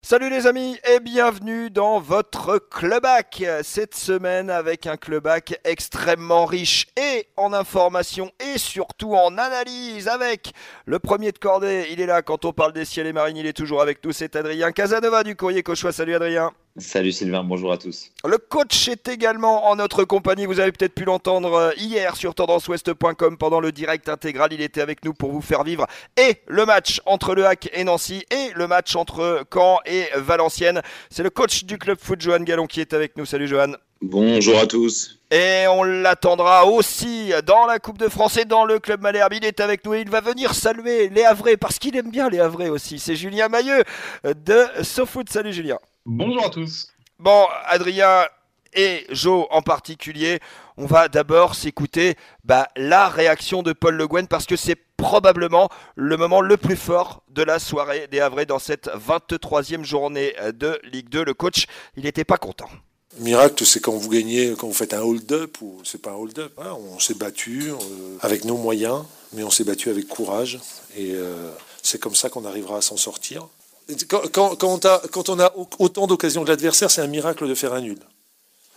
Salut les amis et bienvenue dans votre Clubac. Cette semaine avec un Clubac extrêmement riche et en informations et surtout en analyse avec le premier de cordée. Il est là quand on parle des ciels et marines, il est toujours avec nous, c'est Adrien Casanova du Courrier Cauchois. Salut Adrien. Salut Sylvain, bonjour à tous. Le coach est également en notre compagnie. Vous avez peut-être pu l'entendre hier sur tendanceouest.com pendant le direct intégral. Il était avec nous pour vous faire vivre et le match entre Le Hac et Nancy et le match entre Caen et Valenciennes. C'est le coach du club foot, Johan Gallon, qui est avec nous. Salut Johan. Bonjour à tous. Et on l'attendra aussi dans la Coupe de France et dans le club Malherbe. Il est avec nous et il va venir saluer les Havrais parce qu'il aime bien les Havrais aussi. C'est Julien Mailleux de SoFoot. Salut Julien. Bonjour à tous. Bon, Adrien et Jo en particulier, on va d'abord s'écouter la réaction de Paul Le Guen parce que c'est probablement le moment le plus fort de la soirée des Havrais dans cette 23e journée de Ligue 2. Le coach, il n'était pas content. Miracle, c'est quand vous gagnez, quand vous faites un hold-up, ou c'est pas un hold-up. Hein, on s'est battu avec nos moyens, mais on s'est battu avec courage. Et c'est comme ça qu'on arrivera à s'en sortir. Quand on a autant d'occasions que l'adversaire, c'est un miracle de faire un nul.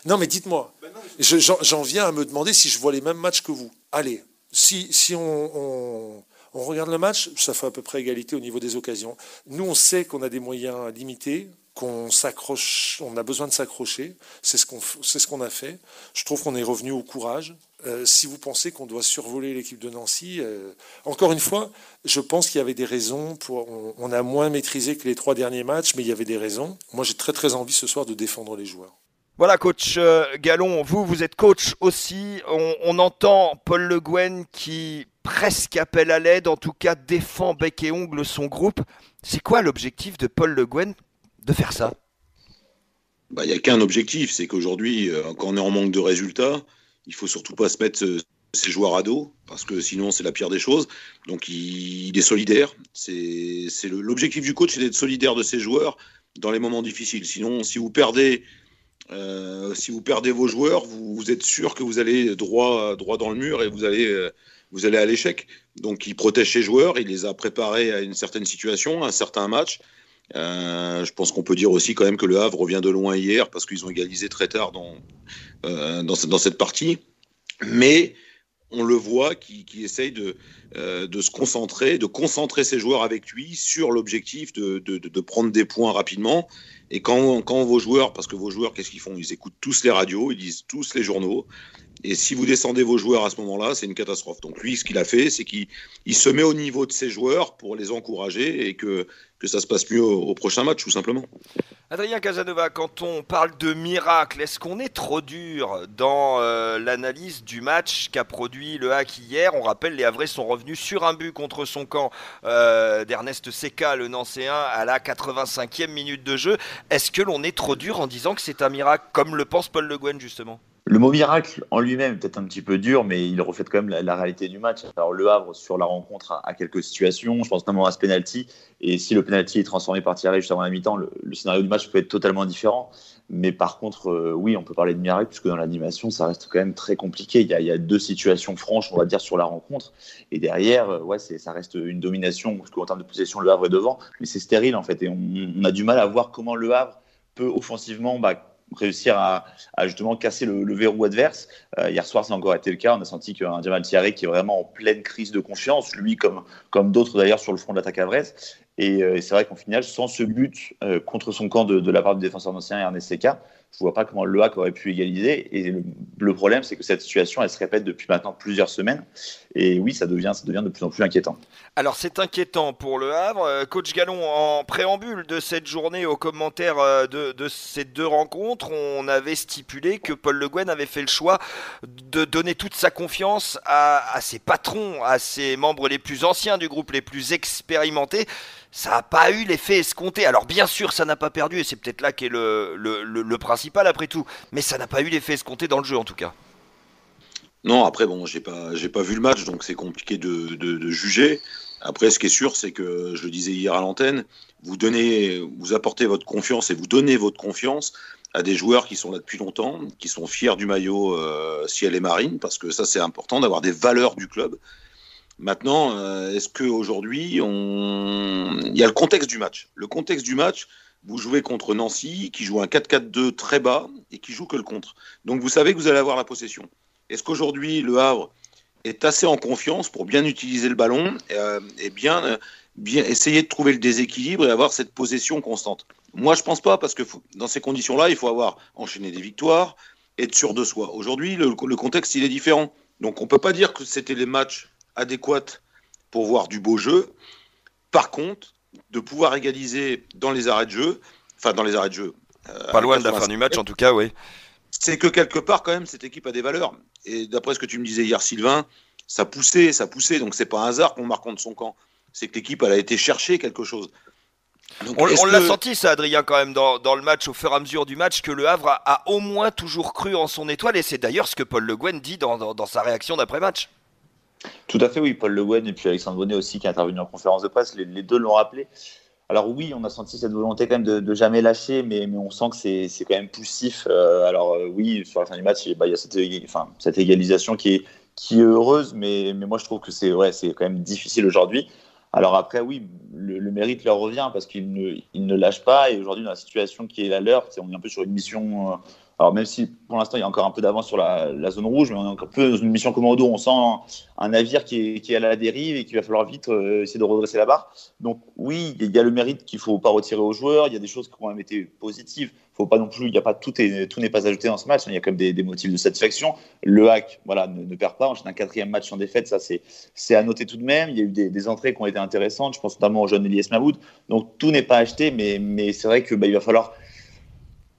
Non, mais dites-moi. J'en viens à me demander si je vois les mêmes matchs que vous. Allez, si on regarde le match, ça fait à peu près égalité au niveau des occasions. Nous, on sait qu'on a des moyens limités, qu'on s'accroche, on a besoin de s'accrocher. C'est ce qu'on a fait. Je trouve qu'on est revenu au courage. Si vous pensez qu'on doit survoler l'équipe de Nancy, encore une fois, je pense qu'il y avait des raisons. On a moins maîtrisé que les 3 derniers matchs, mais il y avait des raisons. Moi, j'ai très très envie ce soir de défendre les joueurs. Voilà, coach Gallon, vous êtes coach aussi. On entend Paul Le Guen qui presque appelle à l'aide, en tout cas défend bec et ongle son groupe. C'est quoi l'objectif de Paul Le Guen de faire ça? Il n'y a qu'un objectif, c'est qu'aujourd'hui, quand on est en manque de résultats, il faut surtout pas se mettre ses joueurs à dos, parce que sinon c'est la pire des choses. Donc il est solidaire. L'objectif du coach, c'est d'être solidaire de ses joueurs dans les moments difficiles. Sinon, si vous perdez vos joueurs, vous êtes sûr que vous allez droit dans le mur et vous allez à l'échec. Donc il protège ses joueurs, il les a préparés à une certaine situation, à un certain match. Je pense qu'on peut dire aussi quand même que le Havre revient de loin hier parce qu'ils ont égalisé très tard dans cette partie. Mais on le voit qui essaye de se concentrer, de concentrer ses joueurs avec lui sur l'objectif de prendre des points rapidement. Et quand vos joueurs, parce que vos joueurs, qu'est-ce qu'ils font? Ils écoutent tous les radios, ils lisent tous les journaux. Et si vous descendez vos joueurs à ce moment-là, c'est une catastrophe. Donc lui, ce qu'il a fait, c'est qu'il se met au niveau de ses joueurs pour les encourager et que ça se passe mieux au prochain match, tout simplement. Adrien Casanova, quand on parle de miracle, est-ce qu'on est trop dur dans l'analyse du match qu'a produit le Hac hier? On rappelle, les Havrais sont revenus sur un but contre son camp d'Ernest Seca, le Nancéen, à la 85e minute de jeu. Est-ce que l'on est trop dur en disant que c'est un miracle, comme le pense Paul Le Guen justement? Le mot miracle en lui-même est peut-être un petit peu dur, mais il reflète quand même la réalité du match. Alors Le Havre, sur la rencontre, a quelques situations. Je pense notamment à ce penalty. Et si le penalty est transformé par Thierry juste avant la mi-temps, le scénario du match peut être totalement différent. Mais par contre, oui, on peut parler de miracle, puisque dans l'animation, ça reste quand même très compliqué. Il y a 2 situations franches, on va dire, sur la rencontre. Et derrière, ça reste une domination, parce qu'en termes de possession, Le Havre est devant. Mais c'est stérile, en fait. Et on a du mal à voir comment Le Havre peut offensivement réussir à justement casser le verrou adverse. Hier soir, ça a encore été le cas. On a senti qu'un Jamal Thierry qui est vraiment en pleine crise de confiance, lui comme d'autres d'ailleurs sur le front de l'attaque havraise. Et c'est vrai qu'en finale, sans ce but contre son camp de la part du défenseur nancéen Ernest Seca, je ne vois pas comment le Hac aurait pu égaliser. Et le problème, c'est que cette situation, elle se répète depuis maintenant plusieurs semaines. Et oui, ça devient de plus en plus inquiétant. Alors c'est inquiétant pour le Havre. Coach Gallon, en préambule de cette journée, aux commentaires de ces 2 rencontres, on avait stipulé que Paul Le Guen avait fait le choix de donner toute sa confiance à ses patrons, à ses membres les plus anciens du groupe, les plus expérimentés. Ça n'a pas eu l'effet escompté. Alors bien sûr, ça n'a pas perdu, et c'est peut-être là qu'est le principal après tout. Mais ça n'a pas eu l'effet escompté dans le jeu en tout cas. Non, après, bon, j'ai pas vu le match, donc c'est compliqué de juger. Après, ce qui est sûr, c'est que, je le disais hier à l'antenne, vous apportez votre confiance et vous donnez votre confiance à des joueurs qui sont là depuis longtemps, qui sont fiers du maillot ciel et marine, parce que ça, c'est important d'avoir des valeurs du club. Maintenant, est-ce qu'aujourd'hui, il y a le contexte du match. Le contexte du match, vous jouez contre Nancy, qui joue un 4-4-2 très bas et qui joue que le contre. Donc vous savez que vous allez avoir la possession. Est-ce qu'aujourd'hui, Le Havre est assez en confiance pour bien utiliser le ballon et bien essayer de trouver le déséquilibre et avoir cette possession constante? Moi, je pense pas, parce que dans ces conditions-là, il faut avoir enchaîné des victoires, être sûr de soi. Aujourd'hui, le contexte, il est différent. Donc, on peut pas dire que c'était les matchs adéquats pour voir du beau jeu. Par contre, de pouvoir égaliser dans les arrêts de jeu, Pas loin de la fin du match, en tout cas, oui. C'est que quelque part, quand même, cette équipe a des valeurs. Et d'après ce que tu me disais hier, Sylvain, ça poussait. Donc, c'est pas un hasard qu'on marque contre son camp. C'est que l'équipe, elle a été chercher quelque chose. Donc, on l'a senti ça, Adrien, quand même, dans le match, au fur et à mesure du match, que le Havre a au moins toujours cru en son étoile, et c'est d'ailleurs ce que Paul Le Guen dit dans sa réaction d'après-match. Tout à fait, oui. Paul Le Guen et puis Alexandre Bonnet aussi, qui est intervenu en conférence de presse, les deux l'ont rappelé. Alors oui, on a senti cette volonté quand même de jamais lâcher, mais on sent que c'est quand même poussif. Oui, sur la fin du match, il y a cette égalisation qui est heureuse, mais moi je trouve que c'est quand même difficile aujourd'hui. Alors après, oui, le mérite leur revient parce qu'ils ne lâchent pas. Et aujourd'hui, dans la situation qui est la leur, on est un peu sur une mission. Alors même si pour l'instant, il y a encore un peu d'avance sur la zone rouge, mais on est encore un peu dans une mission commando. On sent un navire qui est à la dérive et qu'il va falloir vite essayer de redresser la barre. Donc oui, il y a le mérite qu'il ne faut pas retirer aux joueurs. Il y a des choses qui ont même été positives. Faut pas non plus, il y a pas tout n'est pas ajouté dans ce match. Il y a quand même des motifs de satisfaction. Le HAC, ne perd pas. Enchaîne un 4e match sans défaite, ça c'est à noter tout de même. Il y a eu des entrées qui ont été intéressantes. Je pense notamment au jeune Elias Mahmoud. Donc tout n'est pas acheté, mais c'est vrai que il va falloir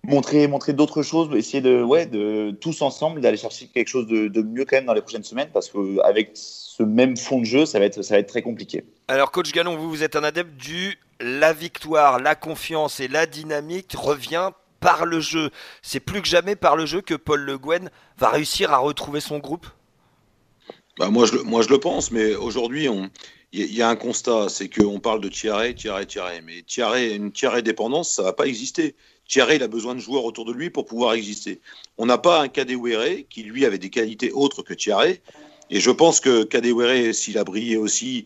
montrer d'autres choses, essayer de tous ensemble d'aller chercher quelque chose de mieux quand même dans les prochaines semaines, parce qu'avec ce même fond de jeu, ça va être très compliqué. Alors coach Gallon, vous êtes un adepte la victoire, la confiance et la dynamique revient par le jeu. C'est plus que jamais par le jeu que Paul Le Guen va réussir à retrouver son groupe? Moi je le pense, mais aujourd'hui il y a un constat, c'est qu'on parle de Thierry, mais une Thierry dépendance, ça va pas exister. Thierry, il a besoin de joueurs autour de lui pour pouvoir exister. On n'a pas un Kadewere qui, lui, avait des qualités autres que Thierry. Et je pense que Kadewere, s'il a brillé aussi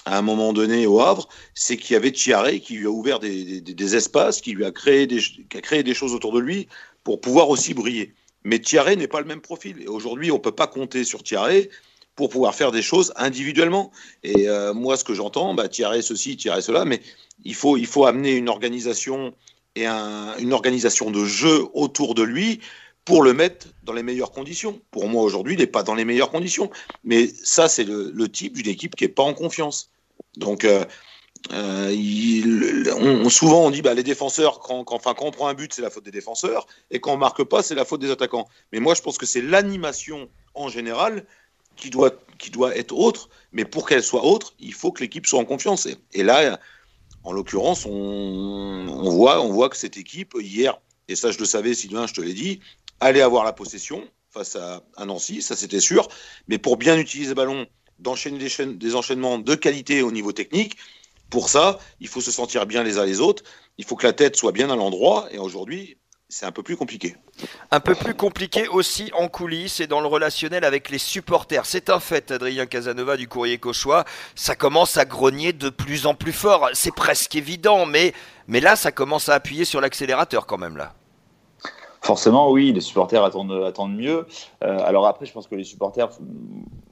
à un moment donné au Havre, c'est qu'il y avait Thierry qui lui a ouvert des espaces, qui a créé des choses autour de lui pour pouvoir aussi briller. Mais Thierry n'est pas le même profil. Et aujourd'hui, on ne peut pas compter sur Thierry pour pouvoir faire des choses individuellement. Et moi, ce que j'entends, Thierry ceci, Thierry cela, mais il faut amener une organisation et une organisation de jeu autour de lui pour le mettre dans les meilleures conditions. Pour moi, aujourd'hui, il n'est pas dans les meilleures conditions. Mais ça, c'est le type d'une équipe qui n'est pas en confiance. Donc, souvent, on dit les défenseurs, quand on prend un but, c'est la faute des défenseurs, et quand on ne marque pas, c'est la faute des attaquants. Mais moi, je pense que c'est l'animation en général qui doit être autre. Mais pour qu'elle soit autre, il faut que l'équipe soit en confiance. Et là, en l'occurrence, on voit que cette équipe, hier, et ça je le savais, Sylvain, je te l'ai dit, allait avoir la possession face à Nancy, ça c'était sûr, mais pour bien utiliser le ballon, d'enchaîner des enchaînements de qualité au niveau technique, pour ça, il faut se sentir bien les uns les autres, il faut que la tête soit bien à l'endroit, et aujourd'hui, c'est un peu plus compliqué. Un peu plus compliqué aussi en coulisses et dans le relationnel avec les supporters. C'est un fait, Adrien Casanova du Courrier Cauchois. Ça commence à grogner de plus en plus fort. C'est presque évident, mais là, ça commence à appuyer sur l'accélérateur quand même, là. Forcément, oui, les supporters attendent mieux. Alors après, je pense que les supporters,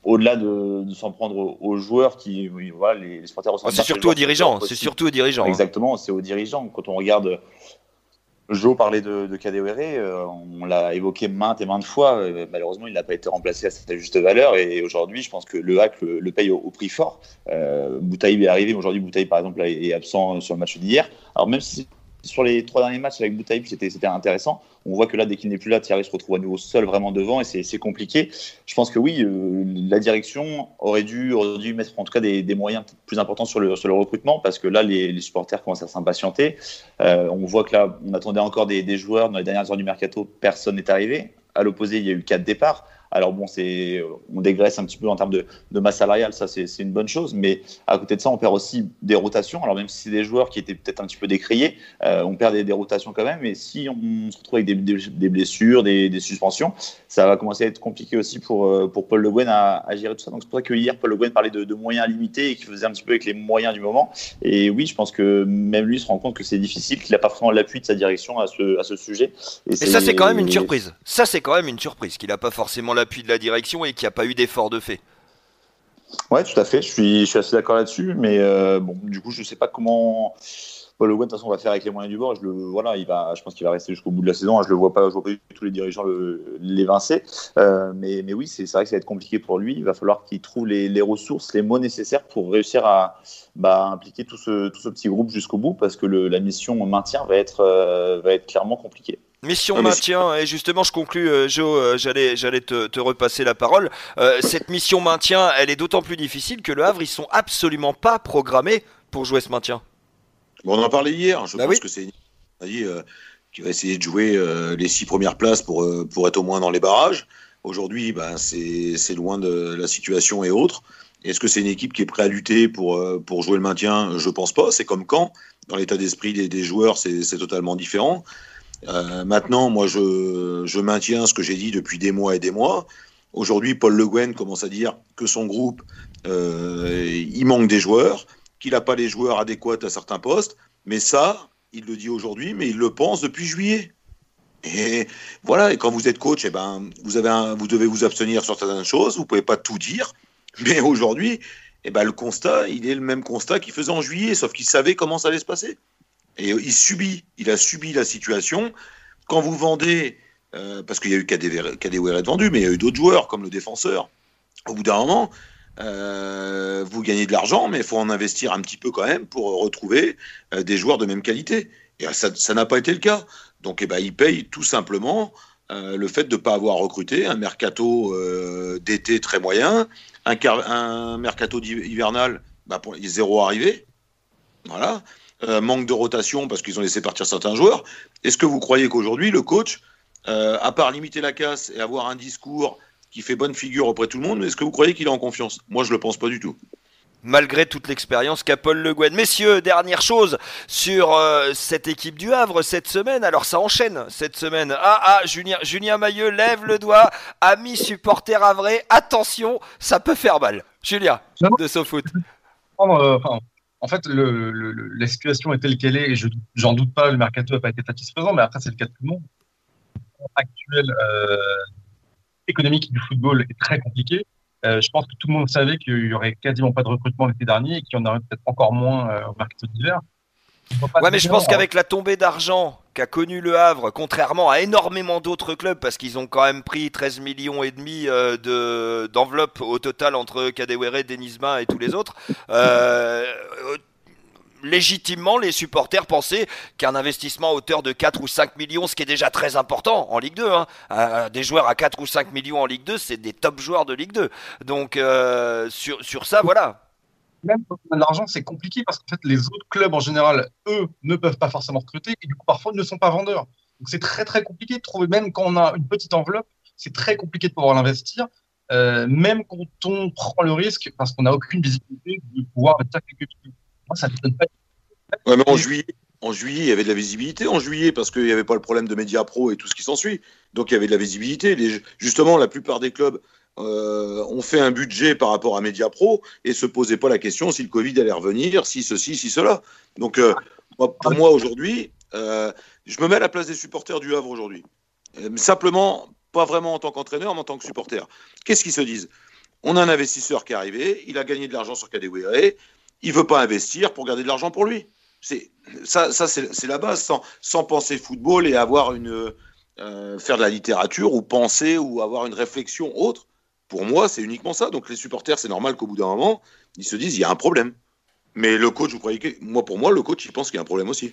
au-delà de s'en prendre aux joueurs, les supporters ressentent. C'est surtout aux dirigeants. C'est surtout aux dirigeants. Exactement, c'est aux dirigeants. Quand on regarde Jo parlait de Kadewere, on l'a évoqué maintes et maintes fois. Malheureusement, il n'a pas été remplacé à sa juste valeur. Et aujourd'hui, je pense que le HAC le paye au prix fort. Boutaïb est arrivé, mais aujourd'hui, Boutaïb, par exemple, est absent sur le match d'hier. Alors, même si sur les 3 derniers matchs avec Boutaïb, c'était intéressant, on voit que là, dès qu'il n'est plus là, Thierry se retrouve à nouveau seul vraiment devant et c'est compliqué. Je pense que oui, la direction aurait dû mettre en tout cas des moyens plus importants sur le recrutement, parce que là, les supporters commencent à s'impatienter. On voit que là, on attendait encore des joueurs dans les dernières heures du mercato, personne n'est arrivé. À l'opposé, il y a eu 4 départs. Alors bon, on dégraisse un petit peu en termes de masse salariale, ça c'est une bonne chose, mais à côté de ça, on perd aussi des rotations. Alors même si c'est des joueurs qui étaient peut-être un petit peu décriés, on perd des rotations quand même. Et si on se retrouve avec des blessures, des suspensions, ça va commencer à être compliqué aussi pour Paul Le Guen à gérer tout ça. Donc c'est pour ça que hier, Paul Le Guen parlait de moyens limités et qu'il faisait un petit peu avec les moyens du moment. Et oui, je pense que même lui se rend compte que c'est difficile, qu'il n'a pas forcément l'appui de sa direction à ce sujet. Et ça, c'est quand même une surprise. Ça, c'est quand même une surprise qu'il n'a pas forcément l'appui de la direction et qu'il n'y a pas eu d'effort de fait. Ouais, tout à fait. Je suis assez d'accord là-dessus. Mais bon, du coup, je ne sais pas comment Paul Le Guen, de toute façon, va faire avec les moyens du bord. Je pense qu'il va rester jusqu'au bout de la saison. Je ne vois pas du tout les dirigeants l'évincer. Mais oui, c'est vrai que ça va être compliqué pour lui. Il va falloir qu'il trouve les ressources, les mots nécessaires pour réussir à impliquer tout ce petit groupe jusqu'au bout, parce que la mission maintien va être clairement compliquée. Mission maintien, et justement je conclus, Joe, j'allais te repasser la parole. Cette mission maintien, elle est d'autant plus difficile que le Havre, ils sont absolument pas programmés pour jouer ce maintien. Bon, on en parlait hier, je pense que c'est qui va essayer de jouer les 6 premières places pour être au moins dans les barrages. Aujourd'hui, c'est loin de la situation et autres. Est-ce que c'est une équipe qui est prête à lutter pour jouer le maintien? Je pense pas. C'est comme Caen. Dans l'état d'esprit des joueurs, c'est totalement différent. Maintenant, moi, je maintiens ce que j'ai dit depuis des mois et des mois. Aujourd'hui, Paul Le Guen commence à dire que son groupe, il manque des joueurs, qu'il n'a pas les joueurs adéquats à certains postes. Mais ça, il le dit aujourd'hui, mais il le pense depuis juillet. Et voilà. Et quand vous êtes coach, vous devez vous abstenir sur certaines choses. Vous ne pouvez pas tout dire. Mais aujourd'hui, le constat, il est le même constat qu'il faisait en juillet, sauf qu'il savait comment ça allait se passer. Et il a subi la situation. Quand vous vendez, parce qu'il y a eu Kadewere vendu, mais il y a eu d'autres joueurs comme le défenseur. Au bout d'un moment, vous gagnez de l'argent, mais il faut en investir un petit peu quand même pour retrouver des joueurs de même qualité. Et ça n'a pas été le cas. Donc il paye tout simplement le fait de ne pas avoir recruté un mercato d'été très moyen, un mercato hivernal, il est 0 arrivé. Voilà. Manque de rotation parce qu'ils ont laissé partir certains joueurs. Est-ce que vous croyez qu'aujourd'hui, le coach, à part limiter la casse et avoir un discours qui fait bonne figure auprès de tout le monde, est-ce que vous croyez qu'il est en confiance? Moi, je ne le pense pas du tout. Malgré toute l'expérience qu'a Paul Le Guen. Messieurs, dernière chose sur cette équipe du Havre cette semaine. Alors ça enchaîne cette semaine. Julien Mailleux lève le doigt. Amis supporters havrais, attention, ça peut faire mal. Julien, de SoFoot. En fait, la situation est telle qu'elle est, et j'en doute pas, le mercato n'a pas été satisfaisant, mais après, c'est le cas de tout le monde. Le actuel économique du football est très compliqué. Je pense que tout le monde savait qu'il y aurait quasiment pas de recrutement l'été dernier et qu'il y en aurait peut-être encore moins au mercato d'hiver. Ouais, mais je pense qu'avec la tombée d'argent qu'a connu le Havre, contrairement à énormément d'autres clubs, parce qu'ils ont quand même pris 13 millions et demi d'enveloppe au total entre Kadewere, Denizma et tous les autres, légitimement, les supporters pensaient qu'un investissement à hauteur de 4 ou 5 millions, ce qui est déjà très important en Ligue 2, des joueurs à 4 ou 5 millions en Ligue 2, c'est des top joueurs de Ligue 2. Donc, sur ça, voilà. Même quand on a de l'argent, c'est compliqué parce qu'en fait, les autres clubs, en général, eux, ne peuvent pas forcément recruter et du coup, parfois, ils ne sont pas vendeurs. Donc, c'est très, très compliqué de trouver, même quand on a une petite enveloppe, c'est très compliqué de pouvoir l'investir, même quand on prend le risque, parce qu'on n'a aucune visibilité, de pouvoir investir quelques millions. Moi, ça ne donne pas. Ouais, mais en juillet, il y avait de la visibilité. En juillet, parce qu'il n'y avait pas le problème de Média Pro et tout ce qui s'ensuit. Donc, il y avait de la visibilité. Justement, la plupart des clubs ont fait un budget par rapport à Média Pro et se posaient pas la question si le Covid allait revenir, si ceci, si cela. Donc, pour moi, aujourd'hui, je me mets à la place des supporters du Havre aujourd'hui. Simplement, pas vraiment en tant qu'entraîneur, mais en tant que supporter. Qu'est-ce qu'ils se disent? On a un investisseur qui est arrivé, il a gagné de l'argent sur Kadewere, il veut pas investir pour garder de l'argent pour lui. C'est la base, sans penser football et avoir faire de la littérature ou penser ou avoir une réflexion autre. Pour moi, c'est uniquement ça. Donc les supporters, c'est normal qu'au bout d'un moment, ils se disent il y a un problème. Mais le coach, pour moi, le coach, il pense qu'il y a un problème aussi.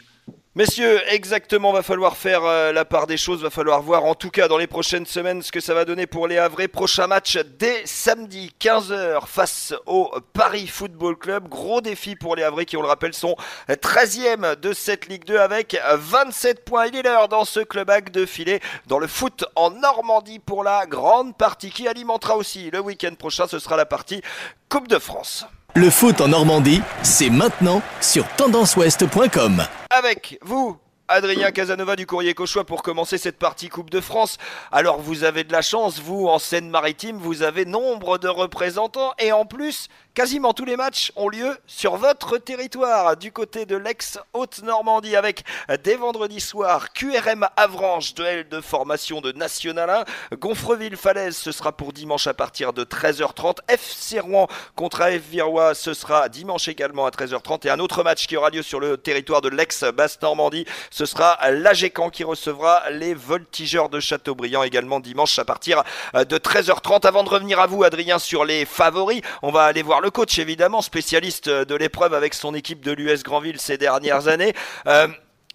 Messieurs, exactement, va falloir faire la part des choses, va falloir voir en tout cas dans les prochaines semaines ce que ça va donner pour les Havrais. Prochain match dès samedi 15h face au Paris Football Club. Gros défi pour les Havrais qui, on le rappelle, sont 13e de cette Ligue 2 avec 27 points. Il est l'heure dans ce club hack de filer dans le foot en Normandie pour la grande partie qui alimentera aussi le week-end prochain. Ce sera la partie Coupe de France. Le foot en Normandie, c'est maintenant sur tendanceouest.com. Avec vous, Adrien Casanova du Courrier Cauchois pour commencer cette partie Coupe de France. Alors vous avez de la chance, vous en Seine-Maritime, vous avez nombre de représentants et en plus, quasiment tous les matchs ont lieu sur votre territoire, du côté de l'ex-Haute-Normandie avec dès vendredi soir QRM Avranches, duel de formation de National 1, Gonfreville-Falaise, ce sera pour dimanche à partir de 13h30, FC Rouen contre AF Virois, ce sera dimanche également à 13h30 et un autre match qui aura lieu sur le territoire de l'ex-Basse-Normandie, ce sera l'AG Caen qui recevra les Voltigeurs de Châteaubriand également dimanche à partir de 13h30. Avant de revenir à vous Adrien sur les favoris, on va aller voir le coach évidemment, spécialiste de l'épreuve avec son équipe de l'US Granville ces dernières années.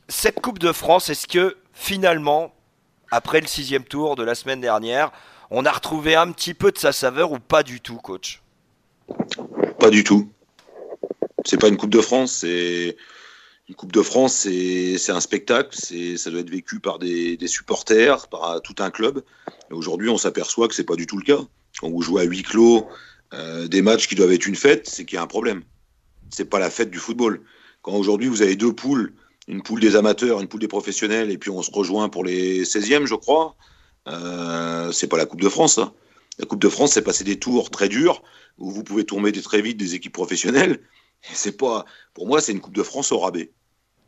Cette Coupe de France, est-ce que finalement, après le 6e tour de la semaine dernière, on a retrouvé un petit peu de sa saveur ou pas du tout, coach? Pas du tout. C'est pas une Coupe de France, c'est... Une Coupe de France, c'est un spectacle, ça doit être vécu par des supporters, par tout un club. Et aujourd'hui, on s'aperçoit que c'est pas du tout le cas. Quand vous jouez à huis clos, des matchs qui doivent être une fête, c'est qu'il y a un problème. C'est pas la fête du football. Quand aujourd'hui, vous avez deux poules, une poule des amateurs, une poule des professionnels, et puis on se rejoint pour les 16e, je crois, c'est pas la Coupe de France, ça. La Coupe de France, c'est passer des tours très durs, où vous pouvez tomber très vite des équipes professionnelles. Et c'est pas, pour moi, c'est une Coupe de France au rabais.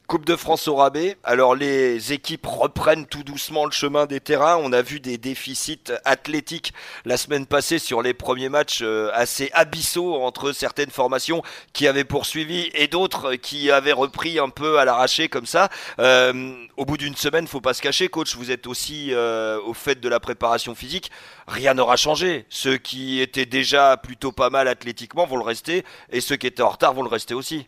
Coupe de France au rabais, alors les équipes reprennent tout doucement le chemin des terrains, on a vu des déficits athlétiques la semaine passée sur les premiers matchs assez abyssaux entre certaines formations qui avaient poursuivi et d'autres qui avaient repris un peu à l'arraché comme ça. Au bout d'une semaine, faut pas se cacher, coach, vous êtes aussi au fait de la préparation physique, rien n'aura changé. Ceux qui étaient déjà plutôt pas mal athlétiquement vont le rester et ceux qui étaient en retard vont le rester aussi.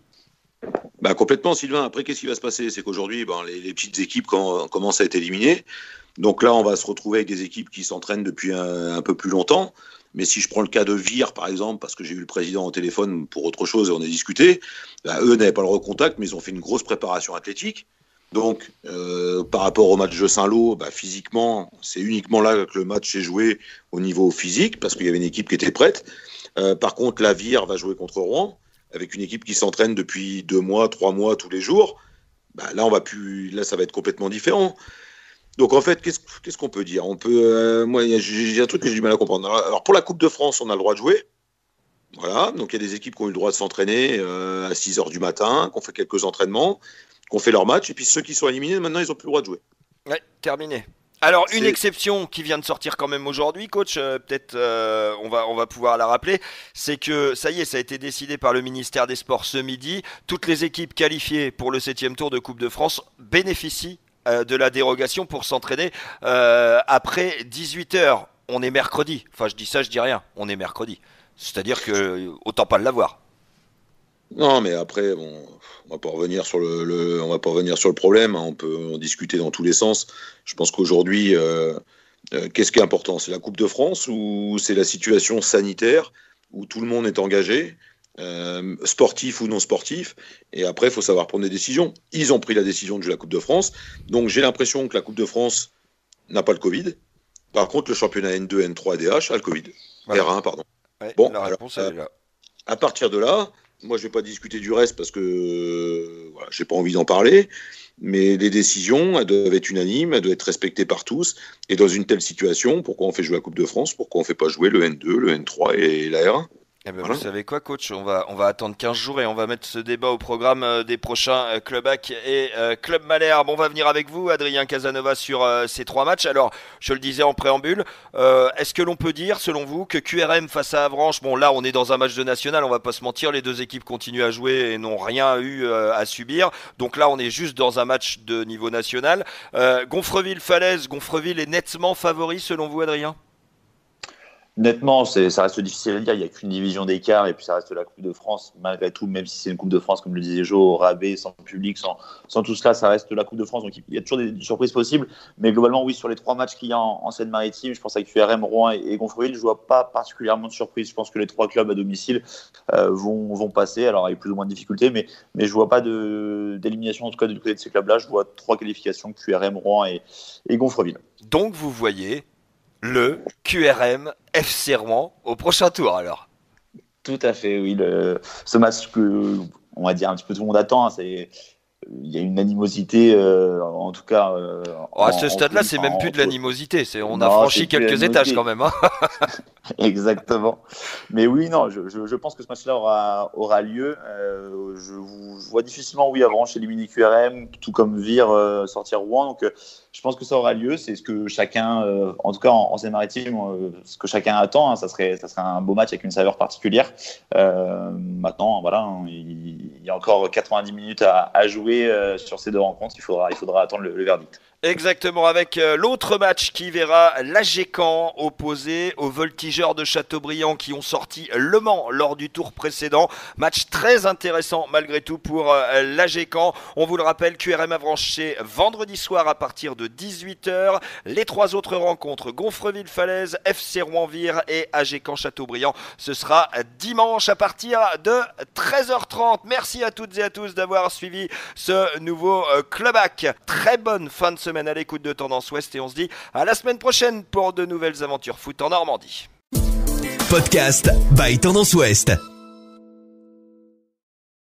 Bah complètement, Sylvain. Après, qu'est-ce qui va se passer? C'est qu'aujourd'hui, les petites équipes commencent à être éliminées. Donc là, on va se retrouver avec des équipes qui s'entraînent depuis un peu plus longtemps. Mais si je prends le cas de Vire, par exemple, parce que j'ai eu le président au téléphone pour autre chose et on a discuté, eux n'avaient pas le recontact, mais ils ont fait une grosse préparation athlétique. Donc, par rapport au match de Saint-Lô, physiquement, c'est uniquement là que le match est joué au niveau physique, parce qu'il y avait une équipe qui était prête. Par contre, la Vire va jouer contre Rouen, avec une équipe qui s'entraîne depuis 2 mois, 3 mois, tous les jours. Là, ça va être complètement différent. Donc, en fait, qu'est-ce qu'on peut dire? Moi, j'ai un truc que j'ai du mal à comprendre. Alors, pour la Coupe de France, on a le droit de jouer. Voilà. Donc, il y a des équipes qui ont eu le droit de s'entraîner à 6h du matin, qui ont fait quelques entraînements, qui ont fait leur match. Et puis, ceux qui sont éliminés, maintenant, ils n'ont plus le droit de jouer. Ouais, terminé. Alors, une exception qui vient de sortir quand même aujourd'hui, coach, peut-être on va pouvoir la rappeler, c'est que ça y est, ça a été décidé par le ministère des Sports ce midi. Toutes les équipes qualifiées pour le 7e tour de Coupe de France bénéficient de la dérogation pour s'entraîner après 18h. On est mercredi. Enfin, je dis ça, je dis rien. On est mercredi. C'est-à-dire que autant pas l'avoir. Non, mais après, on va pas revenir sur on va pas revenir sur le problème. On peut en discuter dans tous les sens. Je pense qu'aujourd'hui, qu'est-ce qui est important? C'est la Coupe de France ou c'est la situation sanitaire où tout le monde est engagé, sportif ou non sportif. Et après, il faut savoir prendre des décisions. Ils ont pris la décision de jouer la Coupe de France. Donc, j'ai l'impression que la Coupe de France n'a pas le Covid. Par contre, le championnat N2, N3 et DH a le Covid. Voilà. R1, pardon. Ouais, bon, la réponse, elle est là. À partir de là, moi, je ne vais pas discuter du reste parce que je n'ai pas envie d'en parler. Mais les décisions, elles doivent être unanimes, elles doivent être respectées par tous. Et dans une telle situation, pourquoi on fait jouer la Coupe de France? Pourquoi on ne fait pas jouer le N2, le N3 et la R1? Eh ben voilà. Vous savez quoi, coach, on va attendre 15 jours et on va mettre ce débat au programme des prochains Club Hack et Club Malherbe. On va venir avec vous, Adrien Casanova, sur ces 3 matchs. Alors, je le disais en préambule, est-ce que l'on peut dire, selon vous, que QRM face à Avranches, bon là on est dans un match de national, on va pas se mentir, les deux équipes continuent à jouer et n'ont rien eu à subir. Donc là on est juste dans un match de niveau national. Gonfreville-Falaise, Gonfreville est nettement favori selon vous, Adrien? Nettement, ça reste difficile à dire. Il n'y a qu'une division d'écart et puis ça reste la Coupe de France. Malgré tout, même si c'est une Coupe de France, comme le disait Jo, au rabais, sans public, sans tout cela, ça reste la Coupe de France. Donc il y a toujours des surprises possibles. Mais globalement, oui, sur les 3 matchs qu'il y a en Seine-Maritime, je pense avec QRM, Rouen et Gonfreville, je ne vois pas particulièrement de surprise. Je pense que les 3 clubs à domicile vont passer. Alors avec plus ou moins de difficultés, mais je ne vois pas d'élimination en tout cas du côté de ces clubs-là. Je vois 3 qualifications, QRM, Rouen et Gonfreville. Donc vous voyez le QRM FC Rouen au prochain tour alors. Tout à fait, oui. Ce match que, on va dire, un petit peu tout le monde attend, il y a une animosité, en tout cas. À ce stade-là, c'est même plus de l'animosité. On a franchi quelques étages quand même. Hein. Exactement. Mais oui, non, je pense que ce match-là aura lieu. Je vois difficilement, oui, Avranches éliminer QRM, tout comme Vire sortir Rouen. Donc, je pense que ça aura lieu. C'est ce que chacun, en tout cas en Seine-Maritime, ce que chacun attend. Hein, ça serait un beau match avec une saveur particulière. Maintenant, voilà, hein, il y a encore 90 minutes à jouer sur ces 2 rencontres. Il faudra attendre le verdict. Exactement, avec l'autre match qui verra l'AG Caen opposé aux voltigeurs de Châteaubriand qui ont sorti Le Mans lors du tour précédent. Match très intéressant malgré tout pour l'AG Caen. On vous le rappelle, QRM Avranches vendredi soir à partir de 18h. Les 3 autres rencontres, Gonfreville-Falaise, FC Rouen-Vire et AG Caen Châteaubriand, ce sera dimanche à partir de 13h30. Merci à toutes et à tous d'avoir suivi ce nouveau Club Hack. Très bonne fin de semaine à l'écoute de Tendance Ouest et on se dit à la semaine prochaine pour de nouvelles aventures foot en Normandie. Podcast by Tendance Ouest.